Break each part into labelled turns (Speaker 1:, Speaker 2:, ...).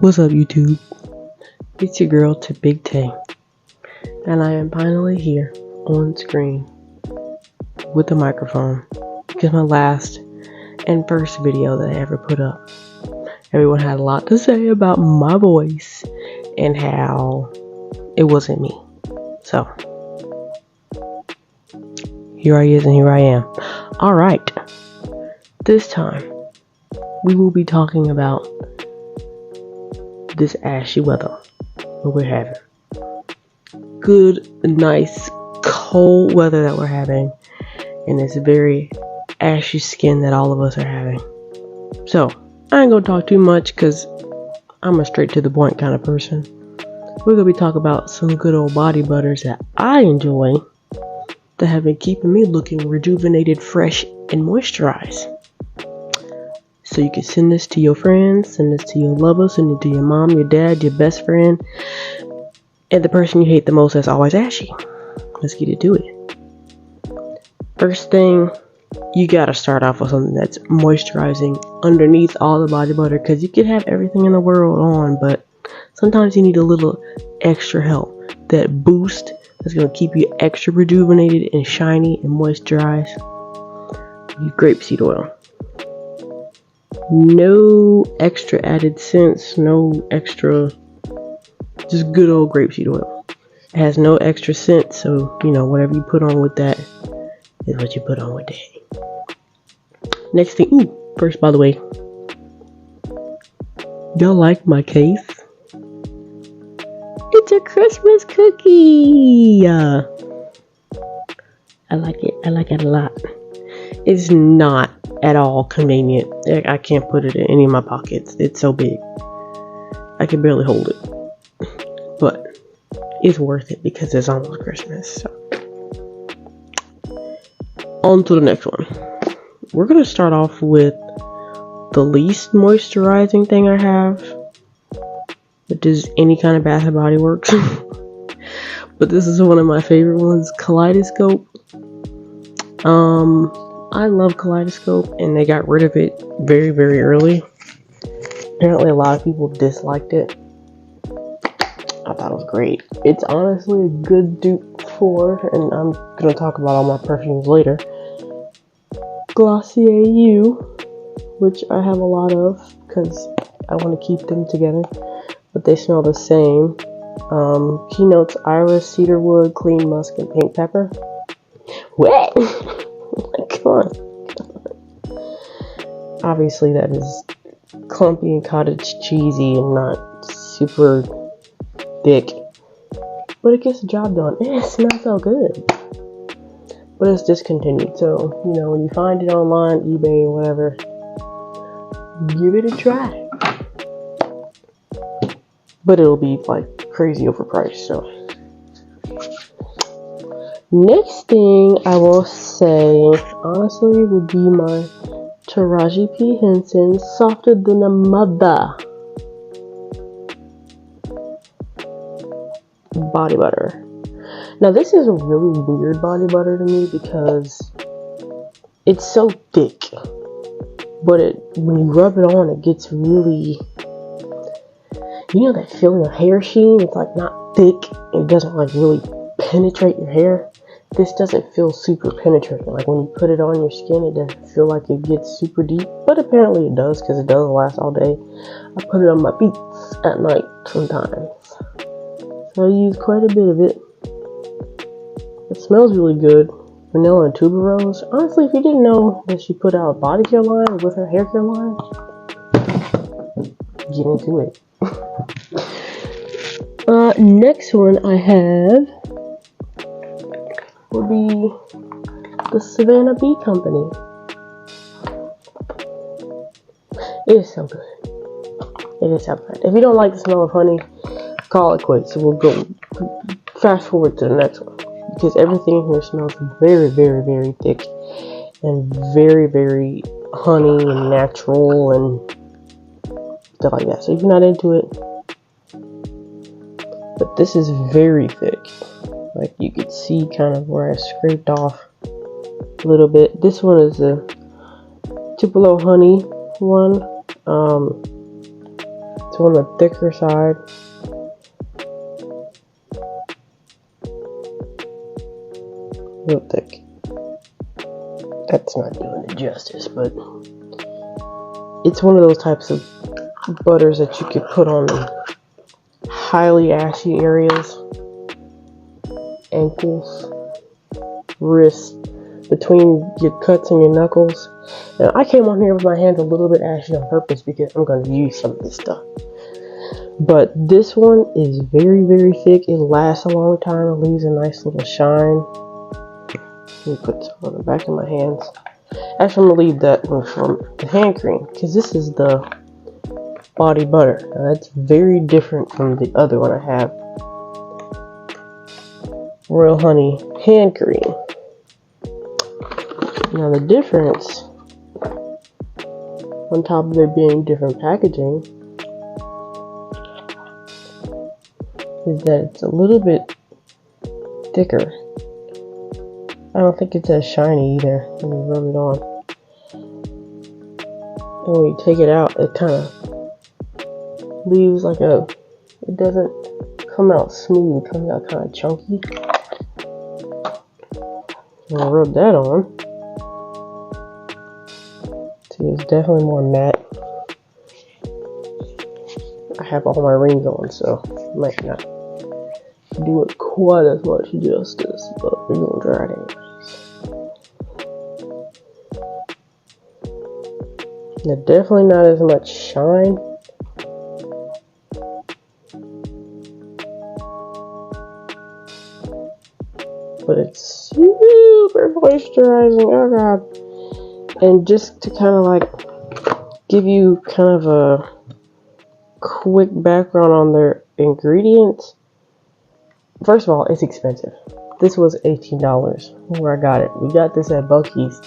Speaker 1: What's up, YouTube? It's your girl to Big Tay, and I am finally here on screen with a microphone because my last and first video that I ever put up, everyone had a lot to say about my voice and how it wasn't me. So here I is and here I am. Alright, this time we will be talking about this ashy weather that we're having. Good, nice, cold weather that we're having, and this very ashy skin that all of us are having. So I ain't gonna talk too much because I'm a straight to the point kind of person. We're gonna be talking about some good old body butters that I enjoy that have been keeping me looking rejuvenated, fresh, and moisturized. So you can send this to your friends, send this to your lover, send it to your mom, your dad, your best friend, and the person you hate the most that's always ashy. Let's get into it. First thing, you gotta start off with something that's moisturizing underneath all the body butter, because you can have everything in the world on, but sometimes you need a little extra help. That boost that's gonna keep you extra rejuvenated and shiny and moisturized. Use grapeseed oil. No extra added scents, no extra, just good old grapeseed oil. It has no extra scent, so whatever you put on with that is what you put on with that. Next thing, first, by the way, y'all like my case? It's a Christmas cookie. I like it. I like it a lot. It's not at all convenient. I can't put it in any of my pockets. It's so big. I can barely hold it. But it's worth it because it's almost Christmas. So. On to the next one. We're going to start off with the least moisturizing thing I have, which is any kind of Bath and Body Works. But this is one of my favorite ones, Kaleidoscope. I love Kaleidoscope, and they got rid of it very, very early. Apparently, a lot of people disliked it. I thought it was great. It's honestly a good dupe for, and I'm going to talk about all my perfumes later, Glossier U, which I have a lot of because I want to keep them together, but they smell the same. Keynote's Iris, Cedarwood, Clean Musk, and Pink Pepper. What? Come on. Obviously that is clumpy and cottage cheesy and not super thick, but it gets the job done. It smells so good. But it's discontinued, so when you find it online, eBay or whatever, give it a try. But it'll be like crazy overpriced. So next thing I will say, honestly, would be my Taraji P. Henson Softer Than a Motha body butter. Now this is a really weird body butter to me because it's so thick, but when you rub it on, it gets really, that feeling of hair sheen. It's like not thick. It doesn't like really penetrate your hair. This doesn't feel super penetrating. Like when you put it on your skin, it doesn't feel like it gets super deep, but apparently it does because it doesn't last all day. I put it on my feet at night sometimes, so I use quite a bit of it. It smells really good. Vanilla and tuberose. Honestly, if you didn't know that she put out a body care line with her hair care line, get into it. Next one I have will be the Savannah Bee Company. It is so good. It is so good. If you don't like the smell of honey, call it quits. So we'll go fast forward to the next one, because everything in here smells very, very, very thick and very, very honey and natural and stuff like that. So if you're not into it, but this is very thick. Like you could see kind of where I scraped off a little bit. This one is a Tupelo honey one. It's on the thicker side. Real thick. That's not doing it justice, but it's one of those types of butters that you could put on highly ashy areas, ankles, wrists, between your cuts and your knuckles. Now, I came on here with my hands a little bit ashy on purpose because I'm going to use some of this stuff. But this one is very, very thick. It lasts a long time. It leaves a nice little shine. Let me put some on the back of my hands. Actually, I'm going to leave that one from the hand cream because this is the body butter. Now, that's very different from the other one I have. Royal Honey hand cream. Now the difference, on top of there being different packaging, is that it's a little bit thicker. I don't think it's as shiny either when you rub it on. And when you take it out, it kind of leaves like it doesn't come out smooth, it comes out kind of chunky. I'm gonna rub that on. See, it's definitely more matte. I have all my rings on, so I might not do it quite as much justice, but we're gonna try it anyways. Now, definitely not as much shine. But it's super moisturizing, oh god. And just to kind of like give you kind of a quick background on their ingredients. First of all, it's expensive. This was $18 where I got it. We got this at Buc-ee's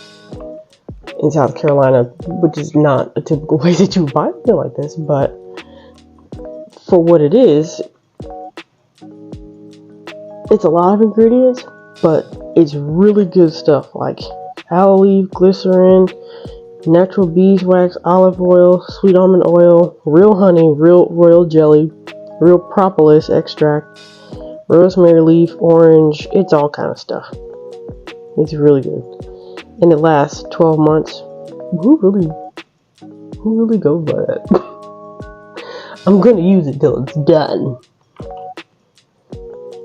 Speaker 1: in South Carolina, which is not a typical way that you buy something like this, but for what it is, it's a lot of ingredients, but it's really good stuff like aloe leaf, glycerin, natural beeswax, olive oil, sweet almond oil, real honey, real royal jelly, real propolis extract, rosemary leaf, orange. It's all kind of stuff. It's really good. And it lasts 12 months. Who really goes by that? I'm gonna use it till it's done.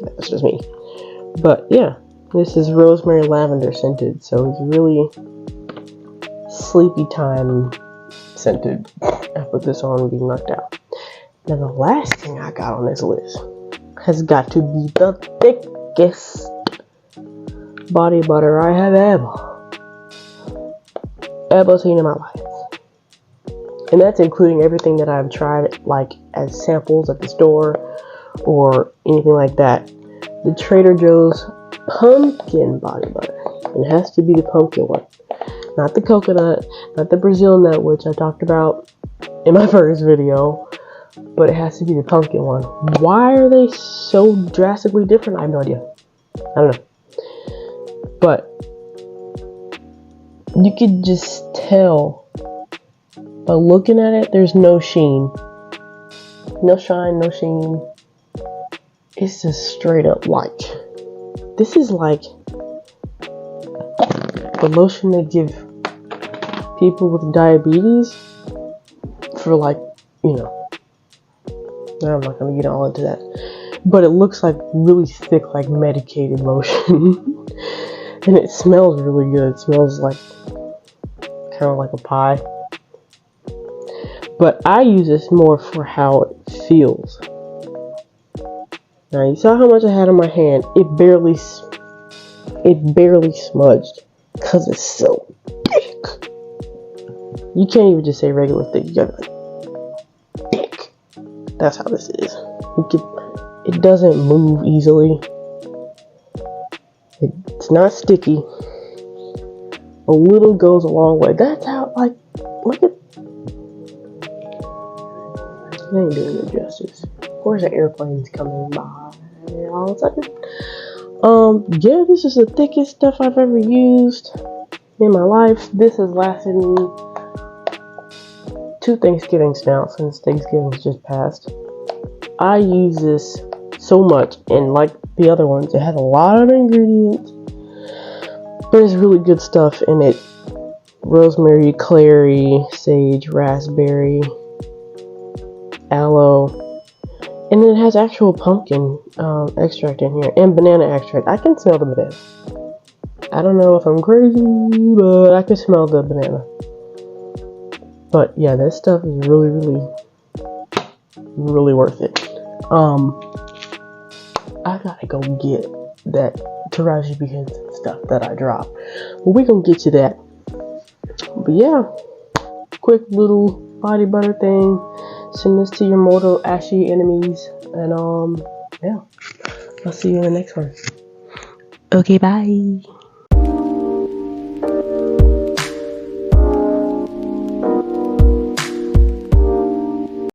Speaker 1: That's just me. But yeah, this is rosemary lavender scented, so it's really sleepy time scented. I put this on and be knocked out. Now the last thing I got on this list has got to be the thickest body butter I have ever seen in my life. And that's including everything that I've tried like as samples at the store or anything like that. The Trader Joe's pumpkin body butter. It has to be the pumpkin one. Not the coconut, not the Brazil nut, which I talked about in my first video. But it has to be the pumpkin one. Why are they so drastically different? I have no idea. I don't know. But you could just tell by looking at it, there's no sheen. No shine, no sheen. It's just straight up white. This is like the lotion they give people with diabetes for like, you know, I'm not going to get all into that. But it looks like really thick, like medicated lotion. And it smells really good. It smells like kind of like a pie. But I use this more for how it feels. Now you saw how much I had on my hand. It barely smudged because it's so thick. You can't even just say regular thick. You gotta be like thick. That's how this is. It doesn't move easily. It's not sticky. A little goes a long way. That's how, like, look at. I ain't doing it justice. Of course, the airplane's coming by all of a sudden. Yeah, this is the thickest stuff I've ever used in my life. This has lasted me 2 Thanksgivings now, since Thanksgiving's just passed. I use this so much, and like the other ones, it has a lot of ingredients, but it's really good stuff in it. Rosemary, clary, sage, raspberry, aloe, and then it has actual pumpkin extract in here, and banana extract. I can smell the banana. I don't know if I'm crazy, but I can smell the banana. But yeah, this stuff is really, really worth it. I gotta go get that Taraji P. Henson stuff that I dropped, but we gonna get to that. But yeah, quick little body butter thing. Send this to your mortal ashy enemies, and yeah, I'll see you in the next one. Okay, bye.